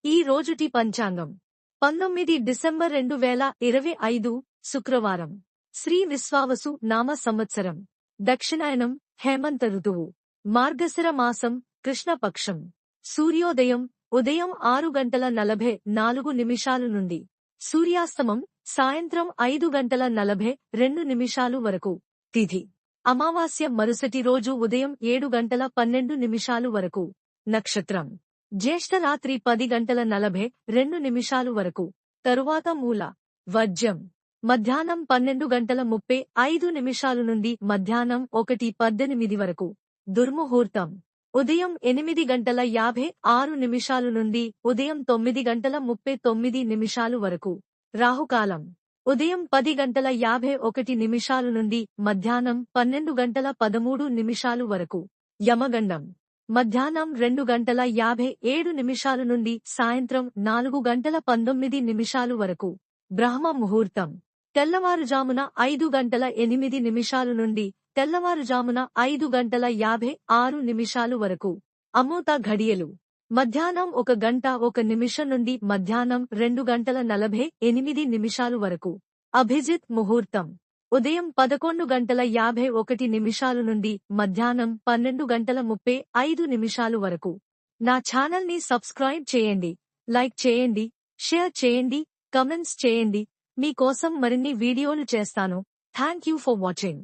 ఈ రోజుటి పంచాంగం 19 డిసెంబర్ 2025 శుక్రవారం. శ్రీ విశ్వావసు నామ సంవత్సరం. దక్షిణాయనం హేమంత ఋతువు. మార్గశిర మాసం కృష్ణపక్షం. సూర్యోదయం ఉదయం 6:44 నుండి. సూర్యాస్తమం సాయంత్రం 5:42 వరకు. తిథి అమావాస్య మరుసటి రోజు ఉదయం 7:12 వరకు. నక్షత్రం జ్యేష్ఠ రాత్రి 10:42 వరకు. తరువాత మూల. వర్జ్యం మధ్యాహ్నం 12:35 నుండి మధ్యాహ్నం 1:18 వరకు. దుర్ముహూర్తం ఉదయం 8:56 నుండి ఉదయం 9:39 వరకు. రాహుకాలం ఉదయం 10:51 నుండి మధ్యాహ్నం 12:13 వరకు. యమగండం మధ్యాహ్నం 2:57 నుండి సాయంత్రం 4:19 వరకు. బ్రహ్మ ముహూర్తం తెల్లవారుజామున 5:08 నుండి తెల్లవారుజామున 5:56 వరకు. అమృత ఘడియలు మధ్యాహ్నం 1:01 నుండి మధ్యాహ్నం 2:48 వరకు. అభిజిత్ ముహూర్తం ఉదయం 11:51 నుండి మధ్యాహ్నం 12:35 వరకు. నా ఛానల్ని సబ్స్క్రైబ్ చేయండి, లైక్ చేయండి, షేర్ చేయండి, కమెంట్స్ చేయండి. మీ కోసం మరిన్ని వీడియోలు చేస్తాను. Thank you for watching.